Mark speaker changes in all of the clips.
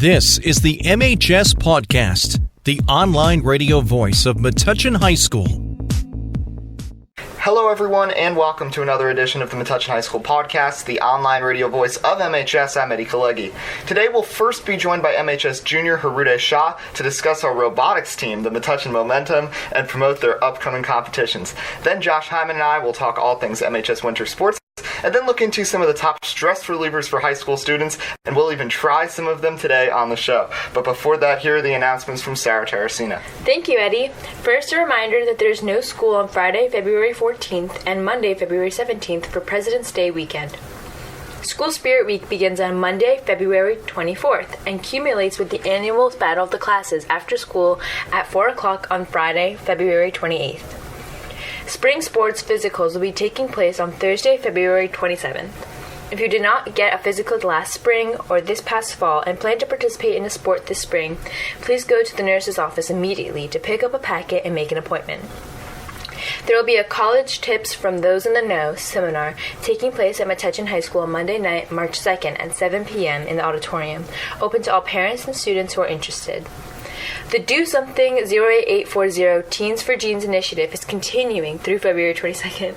Speaker 1: This is the MHS Pawdcast, the online radio voice of Metuchen High School.
Speaker 2: Hello everyone, and welcome to another edition of the Metuchen High School Podcast, the online radio voice of MHS. I'm Kalegi. Today we'll first be joined by MHS Junior Hruday Shah to discuss our robotics team, the Metuchen Momentum, and promote their upcoming competitions. Then Josh Hyman and I will talk all things MHS winter sports, and then look into some of the top stress relievers for high school students, and we'll even try some of them today on the show. But before that, here are the announcements from Sarah Terracina.
Speaker 3: Thank you, Eddie. First, a reminder that there's no school on Friday, February 14th, and Monday, February 17th for President's Day weekend. School Spirit Week begins on Monday, February 24th, and culminates with the annual Battle of the Classes after school at 4 o'clock on Friday, February 28th. Spring sports physicals will be taking place on Thursday, February 27th. If you did not get a physical last spring or this past fall and plan to participate in a sport this spring, please go to the nurse's office immediately to pick up a packet and make an appointment. There will be a College Tips from Those in the Know seminar taking place at Metuchen High School on Monday night, March 2nd at 7 p.m. in the auditorium, open to all parents and students who are interested. The Do Something 08840 Teens for Jeans initiative is continuing through February 22nd.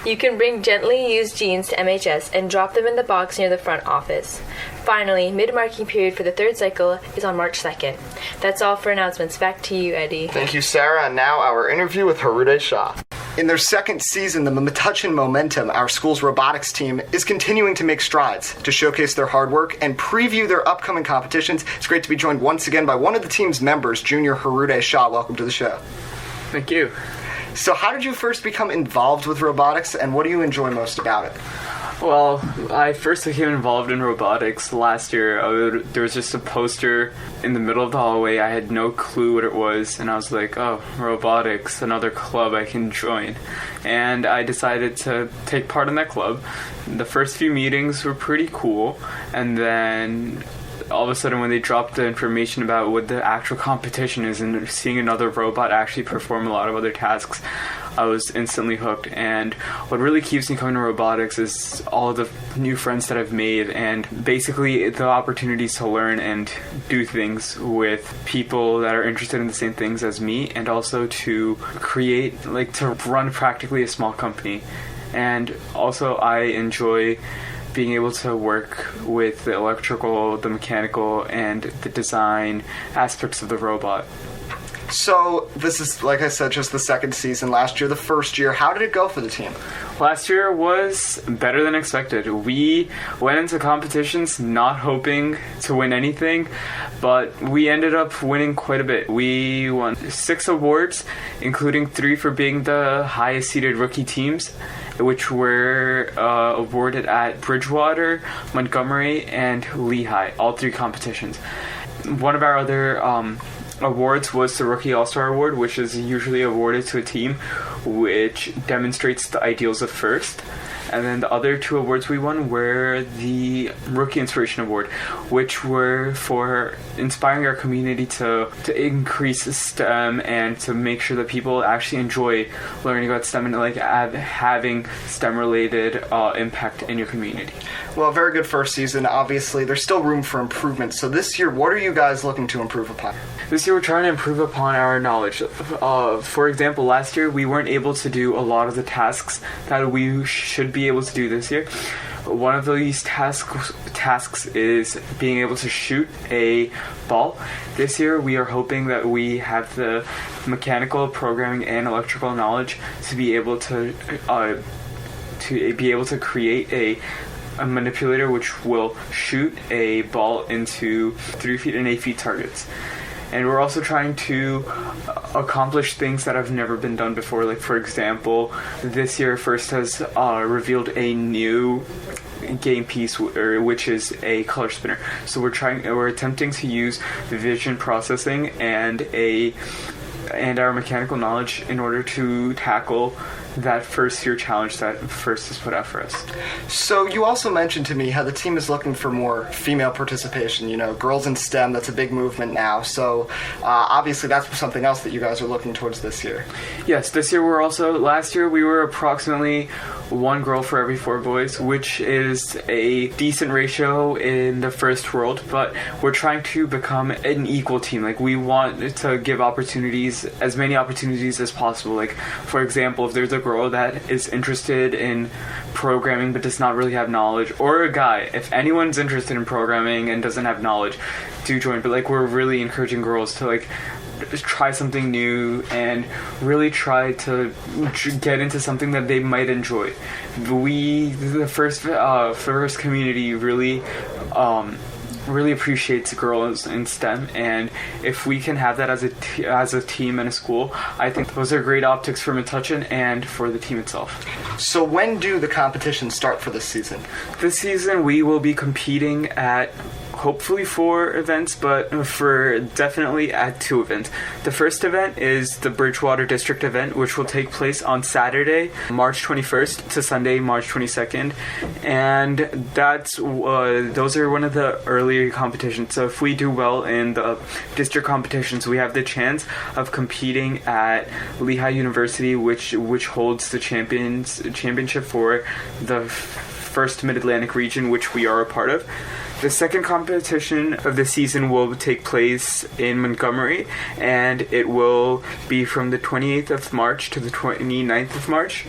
Speaker 3: You can bring gently used jeans to MHS and drop them in the box near the front office. Finally, mid-marking period for the third cycle is on March 2nd. That's all for announcements. Back to you, Eddie.
Speaker 2: Thank you, Sarah. And now our interview with Hruday Shah. In their second season, the Metuchen Momentum, our school's robotics team, is continuing to make strides to showcase their hard work and preview their upcoming competitions. It's great to be joined once again by one of the team's members, Junior Hruday Shah. Welcome to the show.
Speaker 4: Thank you.
Speaker 2: So how did you first become involved with robotics, and what do you enjoy most about it?
Speaker 4: Well, I first became involved in robotics last year. There was just a poster in the middle of the hallway. I had no clue what it was, and I was like, oh, robotics, another club I can join. And I decided to take part in that club. The first few meetings were pretty cool, and then all of a sudden when they dropped the information about what the actual competition is and seeing another robot actually perform a lot of other tasks, I was instantly hooked. And what really keeps me coming to robotics is all of the new friends that I've made, and basically the opportunities to learn and do things with people that are interested in the same things as me, and also to create, to run practically a small company. And also I enjoy being able to work with the electrical, the mechanical, and the design aspects of the robot.
Speaker 2: So this is, like I said, just the second season. Last year, the first year. How did it go for the team?
Speaker 4: Last year was better than expected. We went into competitions not hoping to win anything, but we ended up winning quite a bit. We won 6 awards, including 3 for being the highest seeded rookie teams, which were awarded at Bridgewater, Montgomery, and Lehigh, all 3 competitions. One of our other awards was the Rookie All-Star Award, which is usually awarded to a team which demonstrates the ideals of first. And then the other 2 awards we won were the Rookie Inspiration Award, which were for inspiring our community to increase STEM and to make sure that people actually enjoy learning about STEM and having STEM-related impact in your community.
Speaker 2: Well, very good first season. Obviously, there's still room for improvement. So this year, what are you guys looking to improve upon?
Speaker 4: This year, we're trying to improve upon our knowledge. For example, last year, we weren't able to do a lot of the tasks that we should be able to do this year. One of these tasks is being able to shoot a ball. This year, we are hoping that we have the mechanical, programming, and electrical knowledge to be able to create a manipulator which will shoot a ball into 3 feet and 8 feet targets. And we're also trying to accomplish things that have never been done before. Like, for example, this year First has revealed a new game piece, which is a color spinner. So we're attempting to use vision processing and our mechanical knowledge in order to tackle that first year challenge that first is put out for us.
Speaker 2: So you also mentioned to me how the team is looking for more female participation. Girls in STEM, that's a big movement now. So obviously that's something else that you guys are looking towards this year.
Speaker 4: Yes, this year last year we were approximately 1 girl for every 4 boys, which is a decent ratio in the first world, but we're trying to become an equal team. Like, we want to give as many opportunities as possible. Like, for example, if there's a girl that is interested in programming but does not really have knowledge, or a guy, if anyone's interested in programming and doesn't have knowledge, do join. But we're really encouraging girls to try something new and really try to get into something that they might enjoy. The first community really appreciates girls in STEM, and if we can have that as a team and a school, I think those are great optics for Metuchen and for the team itself.
Speaker 2: So when do the competitions start for this season?
Speaker 4: This season we will be competing at hopefully 4 events, but for definitely at 2 events. The first event is the Bridgewater District event, which will take place on Saturday, March 21st to Sunday, March 22nd, and those are one of the earlier competitions. So if we do well in the district competitions, we have the chance of competing at Lehigh University, which holds the championship for the first Mid-Atlantic region, which we are a part of. The second competition of the season will take place in Montgomery, and it will be from the 28th of March to the 29th of March.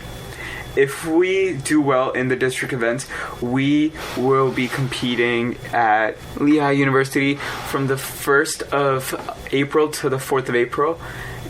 Speaker 4: If we do well in the district events, we will be competing at Lehigh University from the 1st of April to the 4th of April.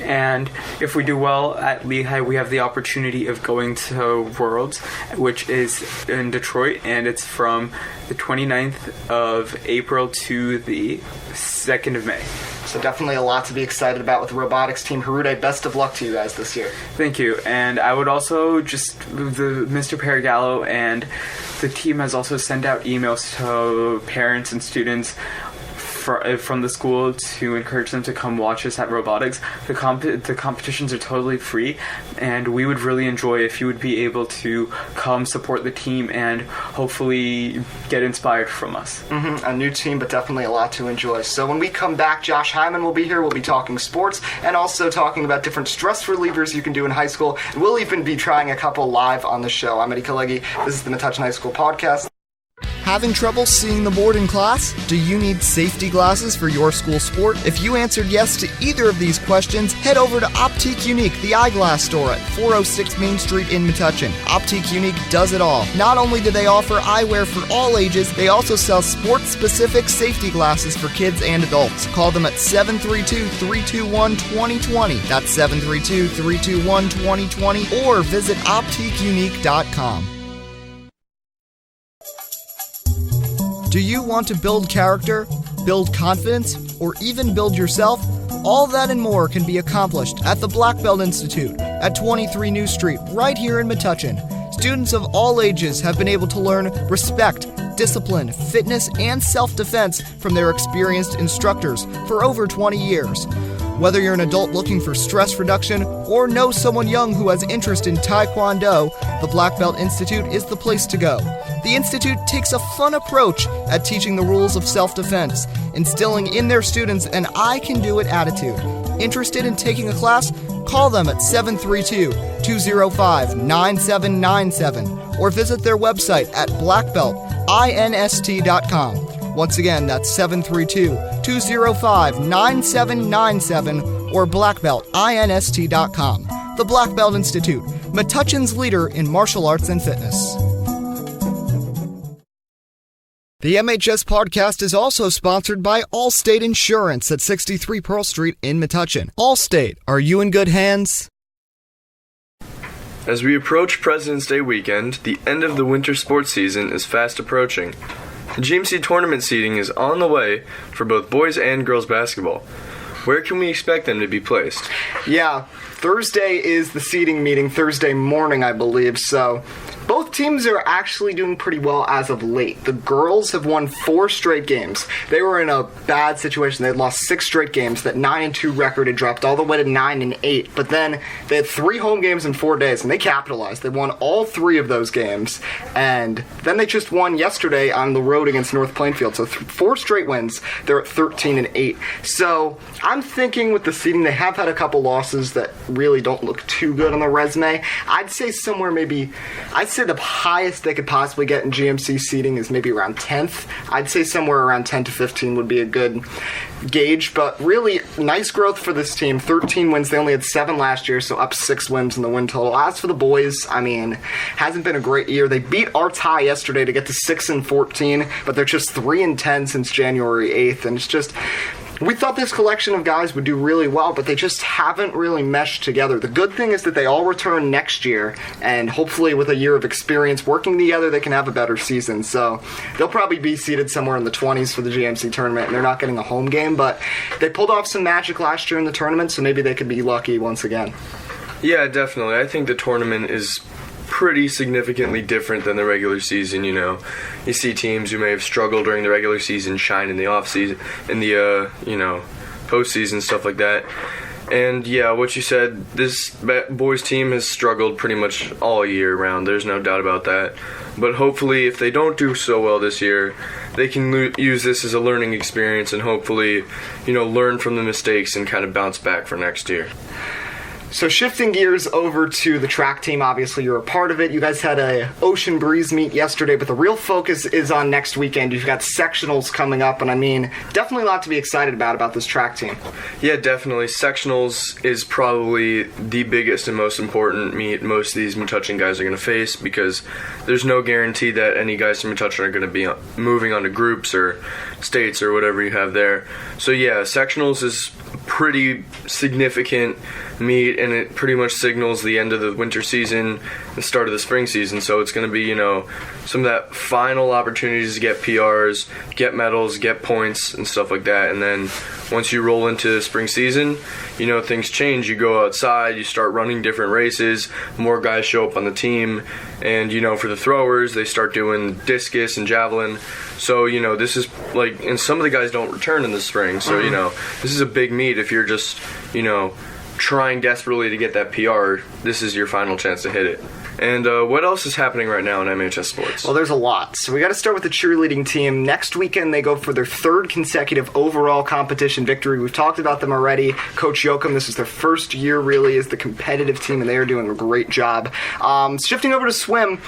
Speaker 4: And if we do well at Lehigh, we have the opportunity of going to Worlds, which is in Detroit, and it's from the 29th of April to the 2nd of May.
Speaker 2: So definitely a lot to be excited about with the robotics team. Hruday, best of luck to you guys this year.
Speaker 4: Thank you. And I would also Mr. Paragallo and the team has also sent out emails to parents and students from the school to encourage them to come watch us at Robotics. The competitions are totally free, and we would really enjoy if you would be able to come support the team and hopefully get inspired from us.
Speaker 2: A new team, but definitely a lot to enjoy. So when we come back, Josh Hyman will be here. We'll be talking sports and also talking about different stress relievers you can do in high school. And we'll even be trying a couple live on the show. I'm Kalegi. This is the Metuchen High School Podcast.
Speaker 5: Having trouble seeing the board in class? Do you need safety glasses for your school sport? If you answered yes to either of these questions, head over to Optique Unique, the eyeglass store at 406 Main Street in Metuchen. Optique Unique does it all. Not only do they offer eyewear for all ages, they also sell sports-specific safety glasses for kids and adults. Call them at 732-321-2020. That's 732-321-2020, or visit OptiqueUnique.com. Do you want to build character, build confidence, or even build yourself? All that and more can be accomplished at the Black Belt Institute at 23 New Street, right here in Metuchen. Students of all ages have been able to learn respect, discipline, fitness, and self-defense from their experienced instructors for over 20 years. Whether you're an adult looking for stress reduction or know someone young who has interest in Taekwondo, the Black Belt Institute is the place to go. The Institute takes a fun approach at teaching the rules of self-defense, instilling in their students an I-can-do-it attitude. Interested in taking a class? Call them at 732-205-9797 or visit their website at blackbeltinst.com. Once again, that's 732-205-9797 or blackbeltinst.com. The Black Belt Institute, Metuchen's leader in martial arts and fitness. The MHS Pawdcast is also sponsored by Allstate Insurance at 63 Pearl Street in Metuchen. Allstate, are you in good hands?
Speaker 6: As we approach President's Day weekend, the end of the winter sports season is fast approaching. The GMC Tournament seating is on the way for both boys and girls basketball. Where can we expect them to be placed?
Speaker 2: Yeah, Thursday is the seating meeting, Thursday morning, I believe, so Both teams are actually doing pretty well as of late. The girls have won 4 straight games. They were in a bad situation. They had lost 6 straight games. That 9-2 record had dropped all the way to 9-8. But then they had 3 home games in 4 days, and they capitalized. They won all 3 of those games. And then they just won yesterday on the road against North Plainfield. So 4 straight wins. They're at 13-8. So I'm thinking with the seeding, they have had a couple losses that really don't look too good on the resume. I'd say the highest they could possibly get in GMC seeding is maybe around 10th. I'd say somewhere around 10 to 15 would be a good gauge, but really nice growth for this team. 13 wins. They only had 7 last year, so up 6 wins in the win total. As for the boys, hasn't been a great year. They beat our tie yesterday to get to 6-14, but they're just 3-10 since January 8th, and it's just... We thought this collection of guys would do really well, but they just haven't really meshed together. The good thing is that they all return next year, and hopefully with a year of experience working together, they can have a better season. So they'll probably be seated somewhere in the 20s for the GMC tournament, and they're not getting a home game, but they pulled off some magic last year in the tournament, so maybe they could be lucky once again.
Speaker 6: Yeah, definitely. I think the tournament is pretty significantly different than the regular season. You see teams who may have struggled during the regular season shine in the off season, in the postseason, stuff like that. And yeah, what you said, this boys team has struggled pretty much all year round. There's no doubt about that. But hopefully, if they don't do so well this year, they can use this as a learning experience and hopefully, learn from the mistakes and kind of bounce back for next year.
Speaker 2: So shifting gears over to the track team, obviously you're a part of it. You guys had a Ocean Breeze meet yesterday, but the real focus is on next weekend. You've got sectionals coming up, and definitely a lot to be excited about this track team.
Speaker 6: Yeah, definitely. Sectionals is probably the biggest and most important meet most of these Metuchen guys are going to face, because there's no guarantee that any guys from Metuchen are going to be moving on to groups or states or whatever you have there. So yeah, sectionals is pretty significant meet, and it pretty much signals the end of the winter season, the start of the spring season. So it's going to be, some of that final opportunities to get PRs, get medals, get points, and stuff like that. And then once you roll into spring season, things change. You go outside, you start running different races, more guys show up on the team, and, for the throwers, they start doing discus and javelin. So, this is and some of the guys don't return in the spring. So, this is a big meet. If you're just, trying desperately to get that PR, this is your final chance to hit it. And what else is happening right now in MHS Sports?
Speaker 2: Well, there's a lot. So we got to start with the cheerleading team. Next weekend, they go for their 3rd consecutive overall competition victory. We've talked about them already. Coach Yoakum, this is their first year, really, as the competitive team, and they are doing a great job. Shifting over to swim,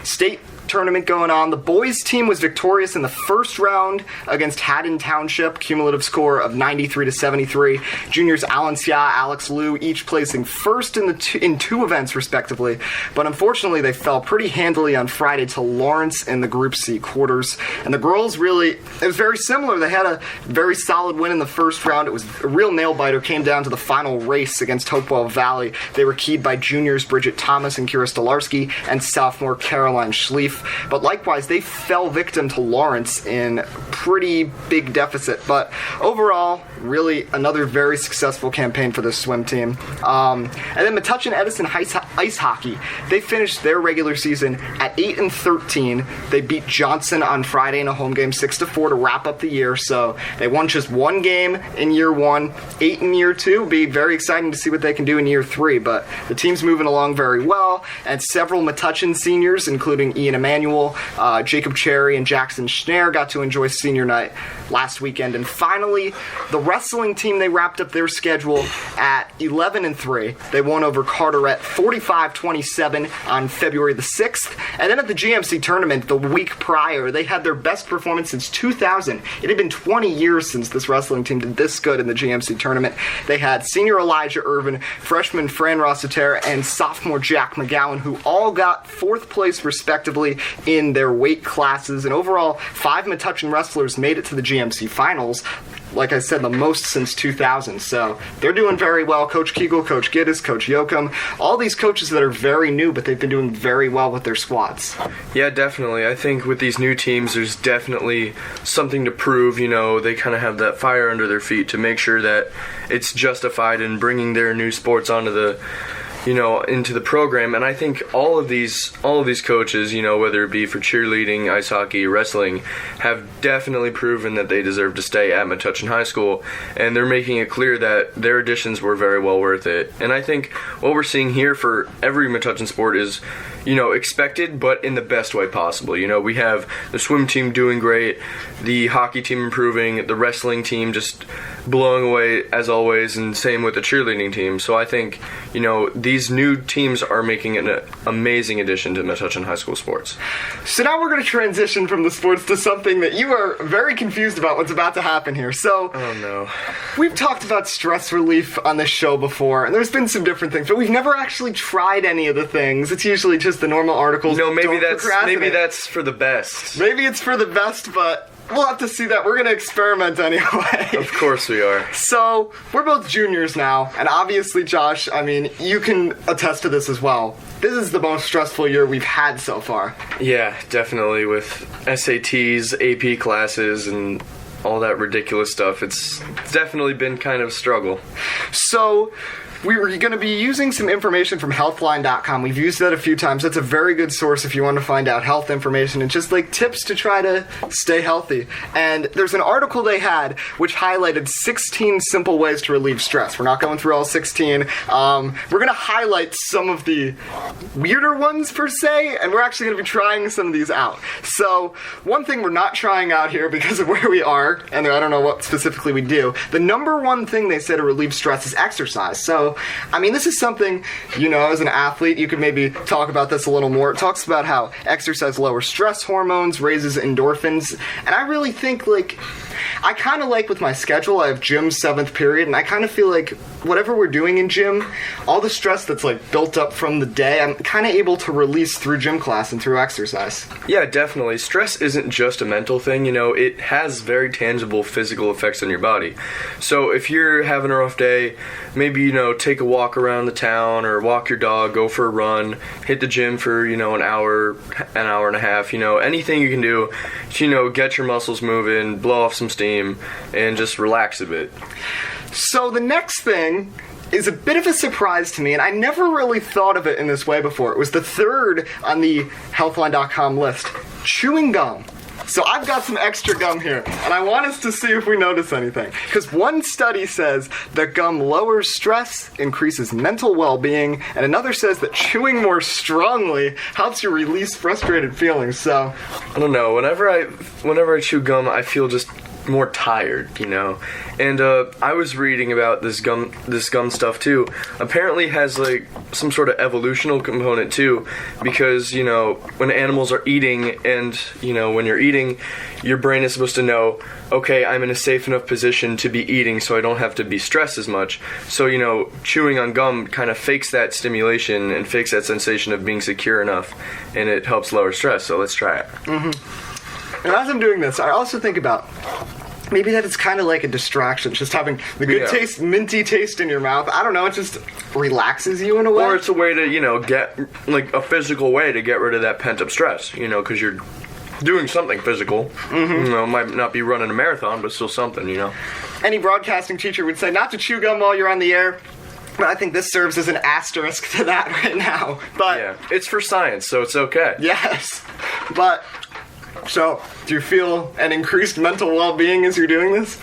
Speaker 2: state tournament going on. The boys team was victorious in the first round against Haddon Township, cumulative score of 93-73. Juniors Alan Xia, Alex Liu, each placing first in 2 events respectively, but unfortunately they fell pretty handily on Friday to Lawrence in the Group C quarters. And the girls it was very similar. They had a very solid win in the first round. It was a real nail-biter. Came down to the final race against Hopewell Valley. They were keyed by juniors Bridget Thomas and Kira Stolarski and sophomore Caroline Schlief. But likewise, they fell victim to Lawrence in pretty big deficit. But overall, really another very successful campaign for this swim team. And then Metuchen Edison Ice Hockey, they finished their regular season at 8-13. They beat Johnson on Friday in a home game 6-4 to wrap up the year. So they won just 1 game in year 1, 8 in year 2. It'll be very exciting to see what they can do in year 3. But the team's moving along very well, and several Metuchen seniors, including Ian Emanuel, Jacob Cherry, and Jackson Schneer, got to enjoy senior night last weekend. And finally, the wrestling team, they wrapped up their schedule at 11-3. They won over Carteret 45-27 on February the 6th. And then at the GMC tournament the week prior, they had their best performance since 2000. It had been 20 years since this wrestling team did this good in the GMC tournament. They had senior Elijah Irvin, freshman Fran Rossiter, and sophomore Jack McGowan, who all got 4th place respectively in their weight classes. And overall, 5 Metuchen wrestlers made it to the GMC finals. Like I said, the most since 2000. So they're doing very well. Coach Kegel, Coach Giddis, Coach Yoakum, all these coaches that are very new, but they've been doing very well with their squads.
Speaker 6: Yeah, definitely. I think with these new teams, there's definitely something to prove. They kind of have that fire under their feet to make sure that it's justified in bringing their new sports onto the into the program. And I think all of these coaches, whether it be for cheerleading, ice hockey, wrestling, have definitely proven that they deserve to stay at Metuchen High School, and they're making it clear that their additions were very well worth it. And I think what we're seeing here for every Metuchen sport is, expected, but in the best way possible. We have the swim team doing great, the hockey team improving, the wrestling team just blowing away as always, and same with the cheerleading team. So I think, these new teams are making an amazing addition to Metuchen High School sports.
Speaker 2: So now we're going to transition from the sports to something that you are very confused about what's about to happen here. So,
Speaker 6: oh no.
Speaker 2: We've talked about stress relief on this show before, and there's been some different things, but we've never actually tried any of the things. It's usually just the normal articles.
Speaker 6: Maybe that's for the best.
Speaker 2: Maybe it's for the best, but we'll have to see that. We're going to experiment anyway.
Speaker 6: Of course we are.
Speaker 2: So, we're both juniors now, and obviously, Josh, you can attest to this as well. This is the most stressful year we've had so far.
Speaker 6: Yeah, definitely, with SATs, AP classes, and all that ridiculous stuff. It's definitely been kind of a struggle.
Speaker 2: So, we were going to be using some information from healthline.com. We've used that a few times. That's a very good source if you want to find out health information and just tips to try to stay healthy. And there's an article they had which highlighted 16 simple ways to relieve stress. We're not going through all 16. We're going to highlight some of the weirder ones per se, and we're actually going to be trying some of these out. So one thing we're not trying out here because of where we are, and I don't know what specifically we do, the number one thing they say to relieve stress is exercise. So this is something, as an athlete, you could maybe talk about this a little more. It talks about how exercise lowers stress hormones, raises endorphins, and I really think, I kind of with my schedule, I have gym 7th period, and I kind of feel like whatever we're doing in gym, all the stress that's built up from the day, I'm kind of able to release through gym class and through exercise.
Speaker 6: Yeah, definitely. Stress isn't just a mental thing, it has very tangible physical effects on your body. So if you're having a rough day, maybe, take a walk around the town, or walk your dog, go for a run, hit the gym for, an hour and a half, anything you can do to, get your muscles moving, blow off some steam, and just relax a bit.
Speaker 2: So the next thing is a bit of a surprise to me, and I never really thought of it in this way before. It was the third on the Healthline.com list. Chewing gum. So I've got some extra gum here, and I want us to see if we notice anything. Because one study says that gum lowers stress, increases mental well-being, and another says that chewing more strongly helps you release frustrated feelings. So
Speaker 6: I don't know. Whenever I chew gum, I feel just more tired, And I was reading about this gum stuff too. Apparently it has some sort of evolutional component too, because when animals are eating, and when you're eating, your brain is supposed to know, okay, I'm in a safe enough position to be eating, so I don't have to be stressed as much. So chewing on gum kind of fakes that stimulation and fakes that sensation of being secure enough, and it helps lower stress. So let's try it.
Speaker 2: And as I'm doing this, I also think about maybe that it's kind of like a distraction, just having the good taste, minty taste in your mouth. I don't know, it just relaxes you in a way.
Speaker 6: Or it's a way to, get, a physical way to get rid of that pent-up stress, because you're doing something physical. Mm-hmm. Might not be running a marathon, but still something,
Speaker 2: Any broadcasting teacher would say not to chew gum while you're on the air. But I think this serves as an asterisk to that right now. But
Speaker 6: yeah, it's for science, so it's okay.
Speaker 2: Yes, but so do you feel an increased mental well-being as you're doing this?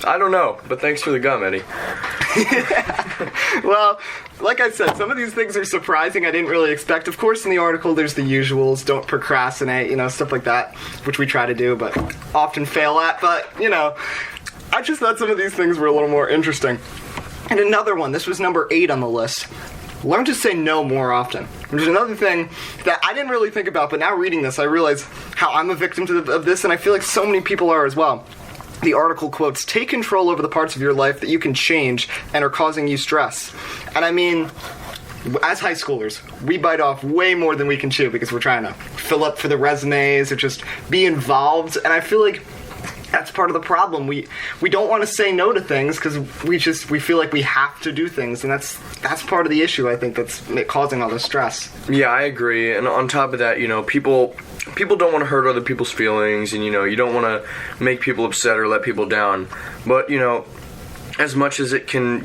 Speaker 6: I don't know, but thanks for the gum, Eddie.
Speaker 2: Well, like I said, some of these things are surprising. I didn't really expect. Of course, in the article, there's the usuals. Don't procrastinate, stuff like that, which we try to do, but often fail at. But, I just thought some of these things were a little more interesting. And another one, this was number 8 on the list. Learn to say no more often, which is another thing that I didn't really think about, but now reading this, I realize how I'm a victim of this, and I feel like so many people are as well. The article quotes, "Take control over the parts of your life that you can change and are causing you stress." And as high schoolers, we bite off way more than we can chew because we're trying to fill up for the resumes or just be involved, and I feel like that's part of the problem. We don't want to say no to things because we feel like we have to do things, and that's part of the issue, I think, that's causing all the stress.
Speaker 6: Yeah, I agree. And on top of that, people don't want to hurt other people's feelings, and you don't want to make people upset or let people down. But as much as it can,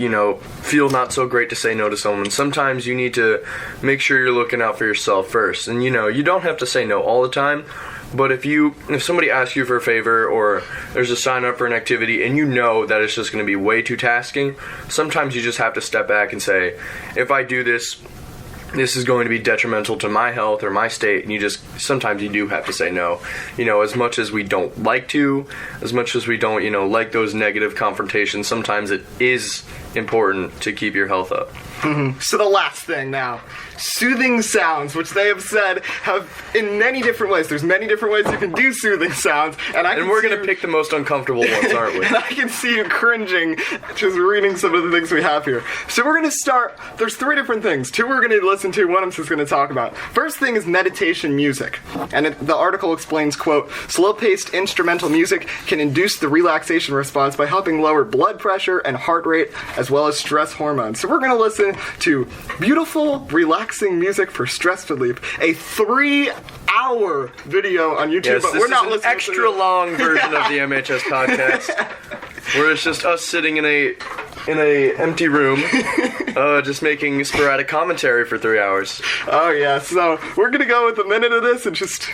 Speaker 6: feel not so great to say no to someone, sometimes you need to make sure you're looking out for yourself first. And, you don't have to say no all the time, but if somebody asks you for a favor or there's a sign up for an activity and you know that it's just going to be way too tasking, sometimes you just have to step back and say, if I do this is going to be detrimental to my health or my state, and sometimes you do have to say no. As much as we don't like to, as much as we don't, like those negative confrontations, sometimes it is important to keep your health up.
Speaker 2: Mm-hmm. So the last thing now, soothing sounds, which they have said have in many different ways. There's many different ways you can do soothing sounds, and
Speaker 6: we're going to pick the most uncomfortable ones, aren't we?
Speaker 2: And I can see you cringing just reading some of the things we have here. So we're going to start. There's 3 different things. 2 we're going to listen to. 1 I'm just going to talk about. First thing is meditation music, and the article explains, quote, slow-paced instrumental music can induce the relaxation response by helping lower blood pressure and heart rate, as well as stress hormones. So we're going to listen to beautiful, relaxing music for stress relief. A 3-hour video on YouTube,
Speaker 6: yes,
Speaker 2: but we're not
Speaker 6: listening.
Speaker 2: An
Speaker 6: extra long version of the MHS podcast, where it's just us sitting in a empty room, just making sporadic commentary for 3 hours.
Speaker 2: Oh yeah, so we're gonna go with a minute of this and just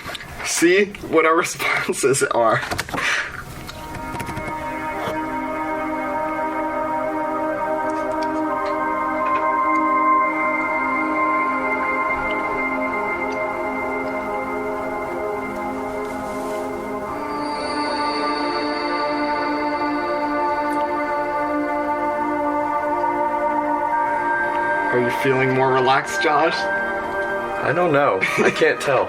Speaker 2: see what our responses are. Are you feeling more relaxed, Josh?
Speaker 6: I don't know. I can't tell.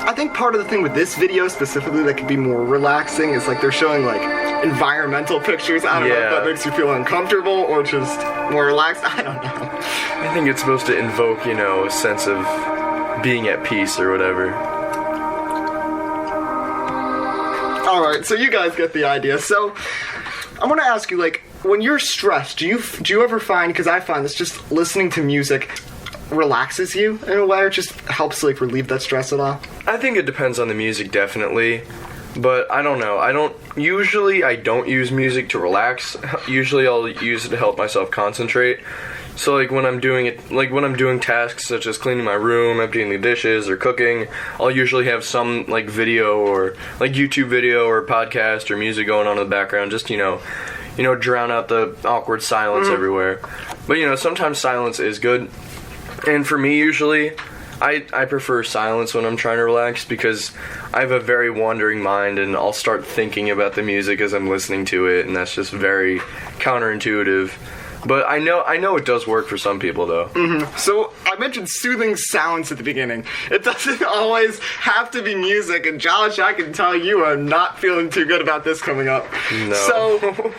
Speaker 2: I think part of the thing with this video specifically that could be more relaxing is like they're showing like environmental pictures. I don't know if that makes you feel uncomfortable or just more relaxed. I don't know.
Speaker 6: I think it's supposed to invoke, a sense of being at peace or whatever.
Speaker 2: Alright, so you guys get the idea. So, I want to ask you, like, when you're stressed, do you ever find, because I find this, just listening to music relaxes you in a way, or just helps, like, relieve that stress at all?
Speaker 6: I think it depends on the music, definitely. But I don't know. I don't use music to relax. Usually I'll use it to help myself concentrate. So when I'm doing tasks such as cleaning my room, emptying the dishes, or cooking, I'll usually have some video or YouTube video or podcast or music going on in the background, just drown out the awkward silence everywhere. But sometimes silence is good. And for me, usually I prefer silence when I'm trying to relax, because I have a very wandering mind and I'll start thinking about the music as I'm listening to it, and that's just very counterintuitive. But I know it does work for some people, though.
Speaker 2: Mm-hmm. So, I mentioned soothing sounds at the beginning. It doesn't always have to be music, and Josh, I can tell you are not feeling too good about this coming up.
Speaker 6: No.
Speaker 2: So,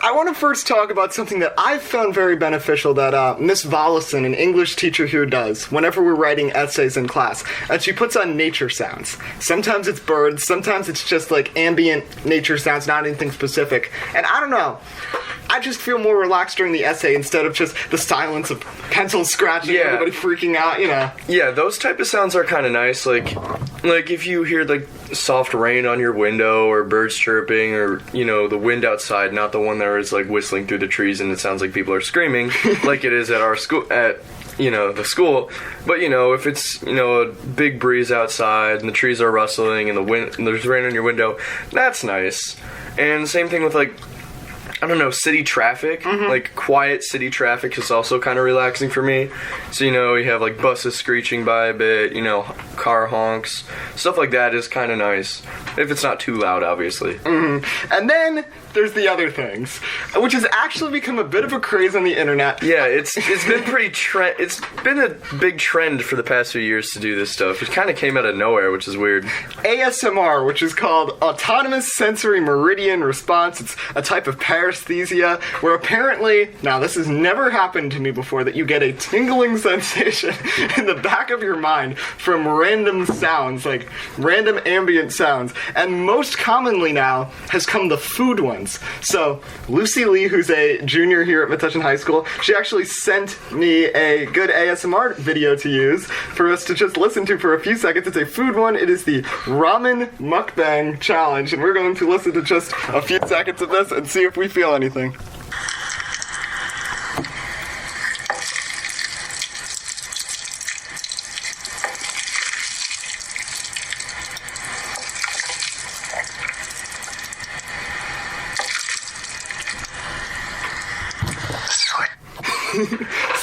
Speaker 2: I want to first talk about something that I've found very beneficial that Miss Vollison, an English teacher here, does whenever we're writing essays in class. And she puts on nature sounds. Sometimes it's birds, sometimes it's just ambient nature sounds, not anything specific. And I don't know, I just feel more relaxed during the essay instead of just the silence of pencils scratching, everybody freaking out,
Speaker 6: Yeah, those type of sounds are kind of nice. Like if you hear soft rain on your window, or birds chirping, or the wind outside, not the one that is whistling through the trees and it sounds like people are screaming like it is at our school, at the school. But if it's a big breeze outside and the trees are rustling and and there's rain on your window, that's nice. And same thing with I don't know, city traffic. Mm-hmm. Quiet city traffic is also kind of relaxing for me. So, you have buses screeching by a bit, car honks. Stuff like that is kind of nice. If it's not too loud, obviously.
Speaker 2: Mm-hmm. And then there's the other things, which has actually become a bit of a craze on the internet.
Speaker 6: Yeah, it's been it's been a big trend for the past few years to do this stuff. It kind of came out of nowhere, which is weird.
Speaker 2: ASMR, which is called Autonomous Sensory Meridian Response. It's a type of parasympathetic paresthesia, where apparently, now this has never happened to me before, that you get a tingling sensation in the back of your mind from random sounds, like random ambient sounds. And most commonly now has come the food ones. So Lucy Lee, who's a junior here at Metuchen High School, she actually sent me a good ASMR video to use for us to just listen to for a few seconds. It's a food one. It is the Ramen Mukbang Challenge, and we're going to listen to just a few seconds of this and see if we feel anything.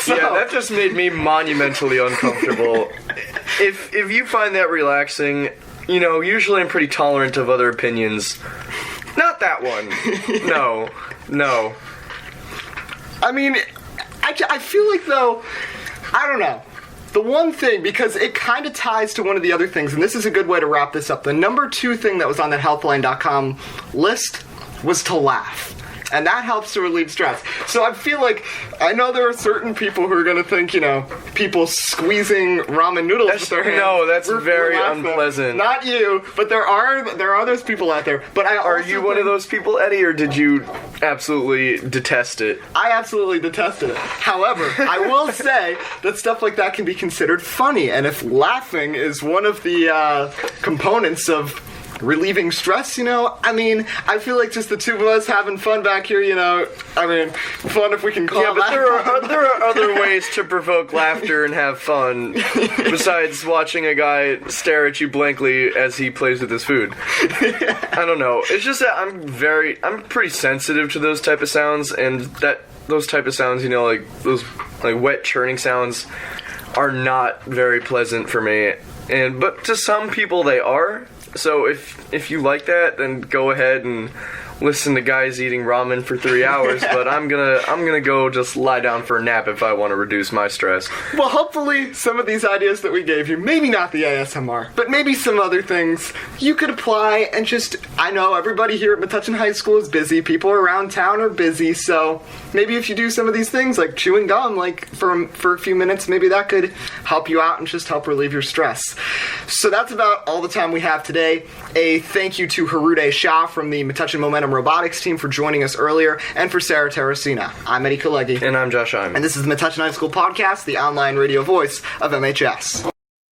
Speaker 6: Yeah, that just made me monumentally uncomfortable. If you find that relaxing, you know, usually I'm pretty tolerant of other opinions. Not that one. No.
Speaker 2: I mean, I feel like, though, I don't know. The one thing, because it kind of ties to one of the other things, and this is a good way to wrap this up, the number 2 thing that was on that healthline.com list was to laugh. And that helps to relieve stress. So I feel like, I know there are certain people who are going to think, you know, people squeezing ramen noodles with their hands.
Speaker 6: No, that's very unpleasant.
Speaker 2: Not you, but there are those people out there. But
Speaker 6: are you one of those people, Eddie, or did you absolutely detest it?
Speaker 2: I absolutely detested it. However, I will say that stuff like that can be considered funny. And if laughing is one of the components of relieving stress, you know, I mean, I feel like just the two of us having fun back here, you know, I mean, fun if we can call it.
Speaker 6: Yeah, but there are other ways to provoke laughter and have fun besides watching a guy stare at you blankly as he plays with his food. I don't know. It's just that I'm pretty sensitive to those type of sounds, and those type of sounds, you know, like those like wet churning sounds are not very pleasant for me. But to some people they are. So if you like that, then go ahead and listen to guys eating ramen for 3 hours. But I'm gonna go just lie down for a nap if I want to reduce my stress.
Speaker 2: Well, hopefully some of these ideas that we gave you, maybe not the ASMR, but maybe some other things you could apply and just, I know everybody here at Metuchen High School is busy, people around town are busy, so maybe if you do some of these things like chewing gum like for a few minutes, maybe that could help you out and just help relieve your stress. So that's about all the time we have today. A thank you to Hruday Shah from the Metuchen Momentum Robotics team for joining us earlier, and for Sarah Terracina. I'm Eddie Kalegi.
Speaker 6: And I'm Josh Hyman.
Speaker 2: And this is the Metuchen High School Podcast, the online radio voice of MHS.